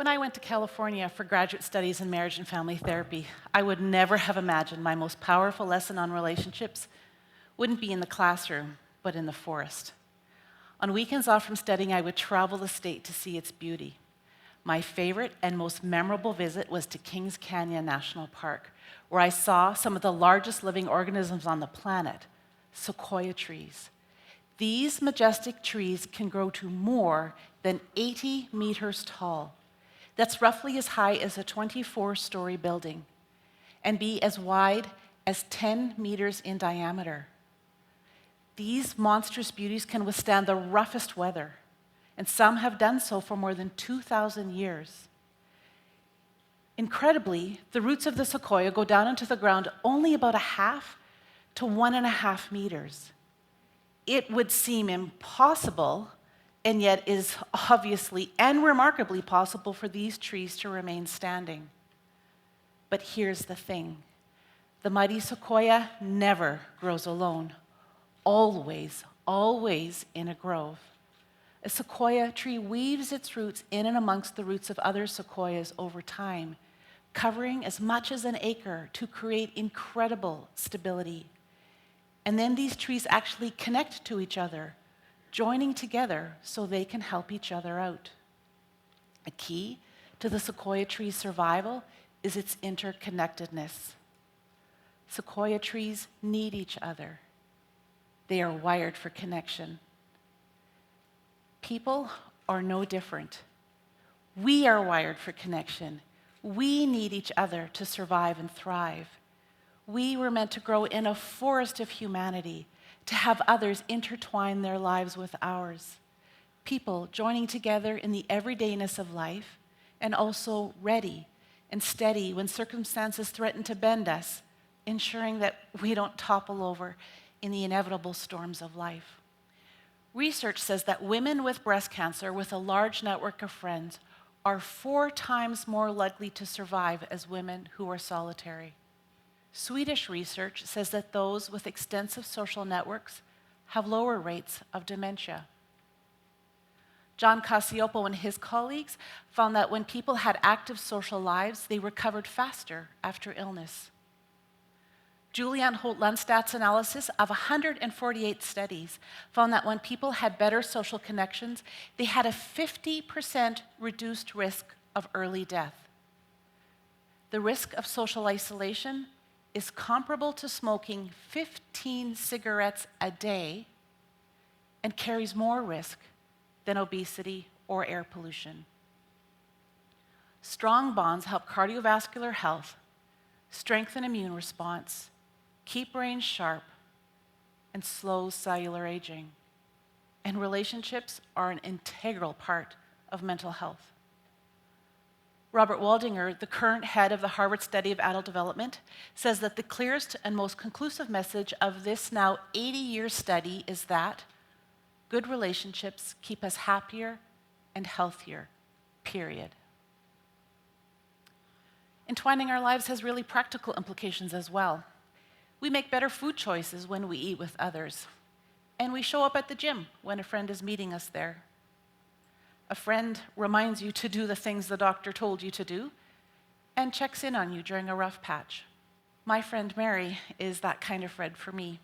When I went to California for graduate studies in marriage and family therapy, I would never have imagined my most powerful lesson on relationships wouldn't be in the classroom, but in the forest. On weekends off from studying, I would travel the state to see its beauty. My favorite and most memorable visit was to Kings Canyon National Park, where I saw some of the largest living organisms on the planet, sequoia trees. These majestic trees can grow to more than 80 meters tall. That's roughly as high as a 24-story building, and be as wide as 10 meters in diameter. These monstrous beauties can withstand the roughest weather, and some have done so for more than 2,000 years. Incredibly, the roots of the sequoia go down into the ground only about 1/2 to 1.5 meters. It would seem impossible, and yet is obviously and remarkably possible for these trees to remain standing. But here's the thing. The mighty sequoia never grows alone. Always, always in a grove. A sequoia tree weaves its roots in and amongst the roots of other sequoias over time, covering as much as an acre to create incredible stability. And then these trees actually connect to each other, joining together so they can help each other out. A key to the sequoia tree's survival is its interconnectedness. Sequoia trees need each other. They are wired for connection. People are no different. We are wired for connection. We need each other to survive and thrive. We were meant to grow in a forest of humanity, to have others intertwine their lives with ours. People joining together in the everydayness of life, and also ready and steady when circumstances threaten to bend us, ensuring that we don't topple over in the inevitable storms of life. Research says that women with breast cancer with a large network of friends are 4 times more likely to survive as women who are solitary. Swedish research says that those with extensive social networks have lower rates of dementia. John Cacioppo and his colleagues found that when people had active social lives, they recovered faster after illness. Julianne Holt-Lundstadt's analysis of 148 studies found that when people had better social connections, they had a 50% reduced risk of early death. The risk of social isolation is comparable to smoking 15 cigarettes a day and carries more risk than obesity or air pollution. Strong bonds help cardiovascular health, strengthen immune response, keep brains sharp, and slow cellular aging. And relationships are an integral part of mental health. Robert Waldinger, the current head of the Harvard Study of Adult Development, says that the clearest and most conclusive message of this now 80-year study is that good relationships keep us happier and healthier, period. Entwining our lives has really practical implications as well. We make better food choices when we eat with others, and we show up at the gym when a friend is meeting us there. A friend reminds you to do the things the doctor told you to do and checks in on you during a rough patch. My friend Mary is that kind of friend for me.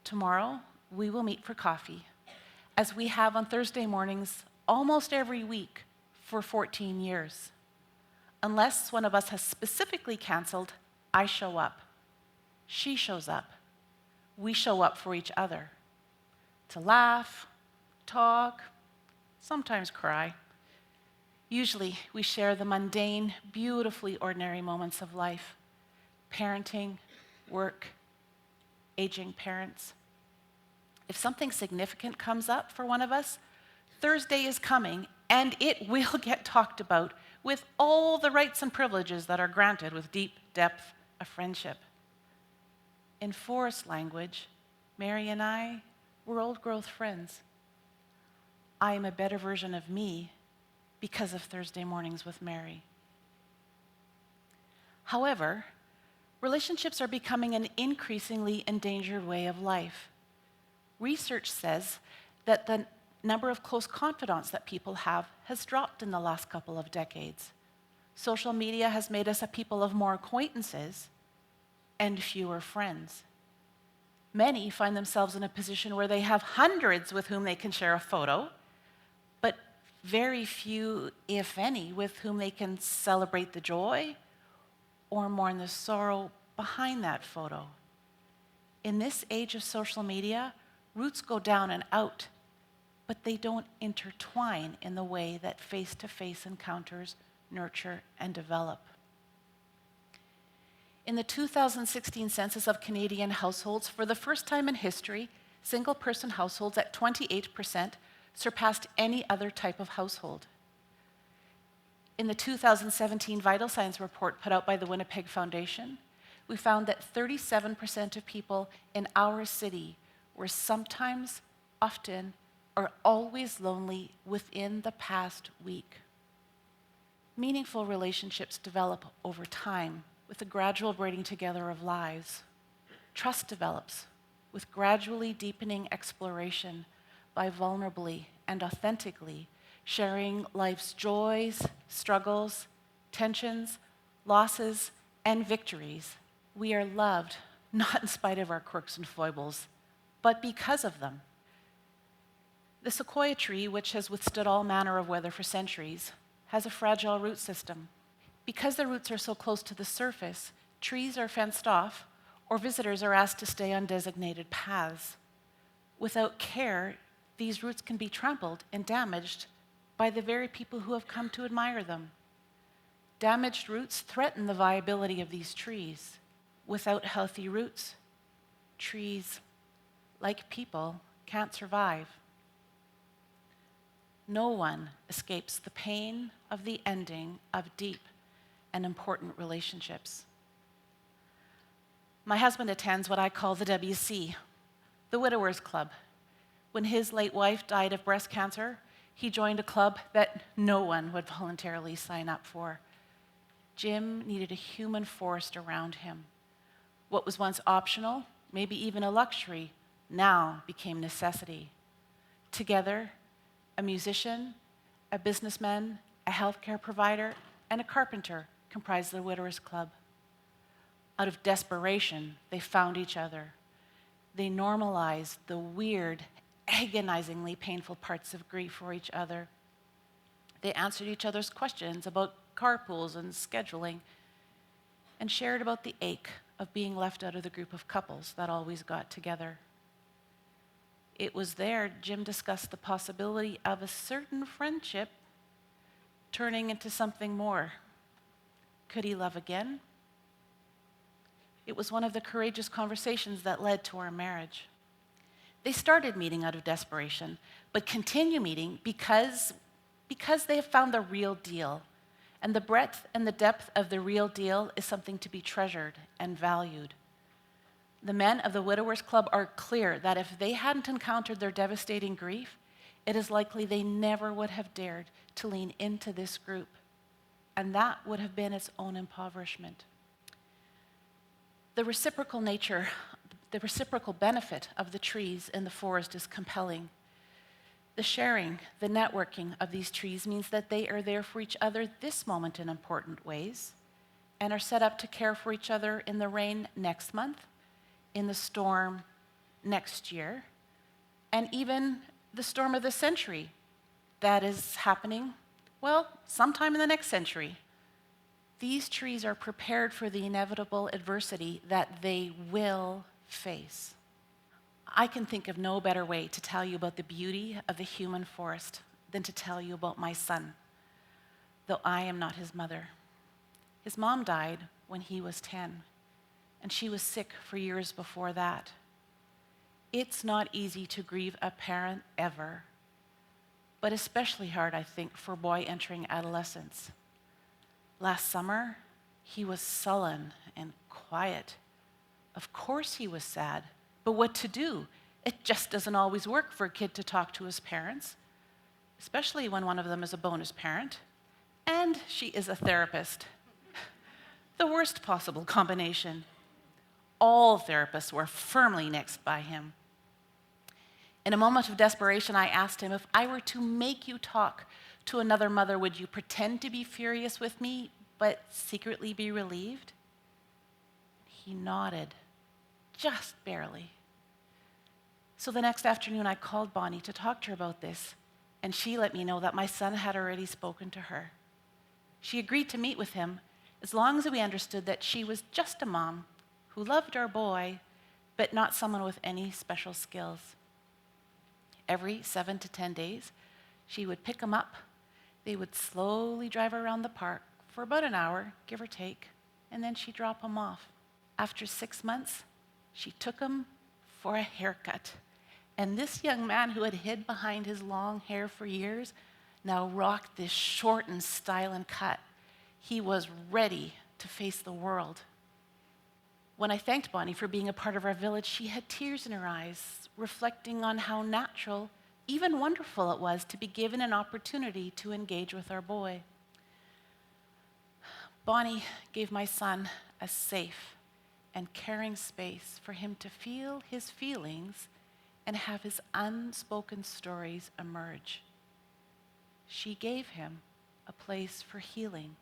Tomorrow, we will meet for coffee, as we have on Thursday mornings almost every week for 14 years. Unless one of us has specifically canceled, I show up. She shows up. We show up for each other. To laugh, talk, sometimes cry. Usually, we share the mundane, beautifully ordinary moments of life. Parenting, work, aging parents. If something significant comes up for one of us, Thursday is coming, and it will get talked about with all the rights and privileges that are granted with deep depth of friendship. In forest language, Mary and I were old-growth friends. I am a better version of me because of Thursday mornings with Mary. However, relationships are becoming an increasingly endangered way of life. Research says that the number of close confidants that people have has dropped in the last couple of decades. Social media has made us a people of more acquaintances and fewer friends. Many find themselves in a position where they have hundreds with whom they can share a photo, but very few, if any, with whom they can celebrate the joy or mourn the sorrow behind that photo. In this age of social media, roots go down and out, but they don't intertwine in the way that face-to-face encounters nurture and develop. In the 2016 census of Canadian households, for the first time in history, single-person households at 28% surpassed any other type of household. In the 2017 Vital Signs report put out by the Winnipeg Foundation, we found that 37% of people in our city were sometimes, often, or always lonely within the past week. Meaningful relationships develop over time with the gradual braiding together of lives. Trust develops with gradually deepening exploration by vulnerably and authentically sharing life's joys, struggles, tensions, losses, and victories. We are loved, not in spite of our quirks and foibles, but because of them. The sequoia tree, which has withstood all manner of weather for centuries, has a fragile root system. Because the roots are so close to the surface, trees are fenced off, or visitors are asked to stay on designated paths. Without care, these roots can be trampled and damaged by the very people who have come to admire them. Damaged roots threaten the viability of these trees. Without healthy roots, trees, like people, can't survive. No one escapes the pain of the ending of deep and important relationships. My husband attends what I call the WC, the Widowers Club. When his late wife died of breast cancer, he joined a club that no one would voluntarily sign up for. Jim needed a human forest around him. What was once optional, maybe even a luxury, now became necessity. Together, a musician, a businessman, a healthcare provider, and a carpenter comprised the Widowers Club. Out of desperation, they found each other. They normalized the weird, agonizingly painful parts of grief for each other. They answered each other's questions about carpools and scheduling, and shared about the ache of being left out of the group of couples that always got together. It was there Jim discussed the possibility of a certain friendship turning into something more. Could he love again? It was one of the courageous conversations that led to our marriage. They started meeting out of desperation, but continue meeting because they have found the real deal. And the breadth and the depth of the real deal is something to be treasured and valued. The men of the Widowers Club are clear that if they hadn't encountered their devastating grief, it is likely they never would have dared to lean into this group. And that would have been its own impoverishment. The reciprocal benefit of the trees in the forest is compelling. The sharing, the networking of these trees means that they are there for each other this moment in important ways and are set up to care for each other in the rain next month, in the storm next year, and even the storm of the century that is happening, well, sometime in the next century. These trees are prepared for the inevitable adversity that they will face. I can think of no better way to tell you about the beauty of the human forest than to tell you about my son, though I am not his mother. His mom died when he was 10, and she was sick for years before that. It's not easy to grieve a parent ever, but especially hard, I think, for a boy entering adolescence. Last summer, he was sullen and quiet. Of course he was sad. But what to do? It just doesn't always work for a kid to talk to his parents, especially when one of them is a bonus parent, and she is a therapist. The worst possible combination. All therapists were firmly nixed by him. In a moment of desperation, I asked him, if I were to make you talk To another mother, would you pretend to be furious with me, but secretly be relieved? He nodded, just barely. So the next afternoon, I called Bonnie to talk to her about this, and she let me know that my son had already spoken to her. She agreed to meet with him as long as we understood that she was just a mom who loved our boy, but not someone with any special skills. Every 7 to 10 days, she would pick him up. They would slowly drive around the park for about an hour, give or take, and then she'd drop him off. After 6 months, she took him for a haircut. And this young man who had hid behind his long hair for years now rocked this shortened style and cut. He was ready to face the world. When I thanked Bonnie for being a part of our village, she had tears in her eyes, reflecting on how natural, even wonderful it was to be given an opportunity to engage with our boy. Bonnie gave my son a safe and caring space for him to feel his feelings and have his unspoken stories emerge. She gave him a place for healing.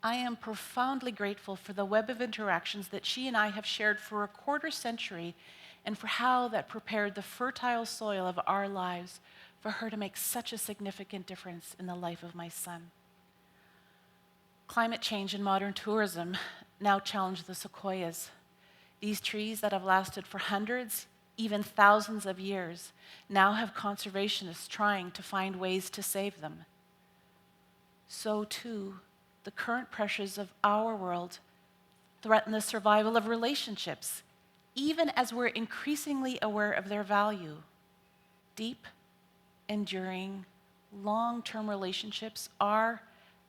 I am profoundly grateful for the web of interactions that she and I have shared for a quarter century, and for how that prepared the fertile soil of our lives for her to make such a significant difference in the life of my son. Climate change and modern tourism now challenge the sequoias. These trees that have lasted for hundreds, even thousands of years, now have conservationists trying to find ways to save them. So too, the current pressures of our world threaten the survival of relationships, even as we're increasingly aware of their value. Deep, enduring, long-term relationships are,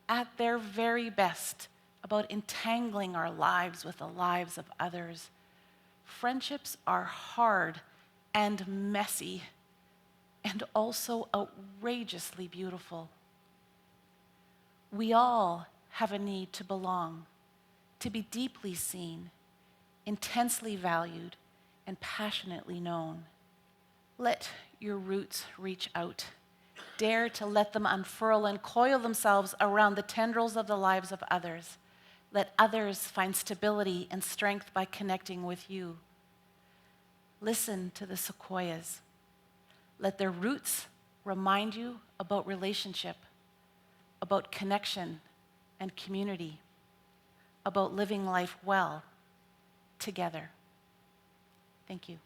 at their very best, about entangling our lives with the lives of others. Friendships are hard and messy, and also outrageously beautiful. We all have a need to belong, to be deeply seen, intensely valued, and passionately known. Let your roots reach out. Dare to let them unfurl and coil themselves around the tendrils of the lives of others. Let others find stability and strength by connecting with you. Listen to the sequoias. Let their roots remind you about relationship, about connection and community, about living life well together. Thank you.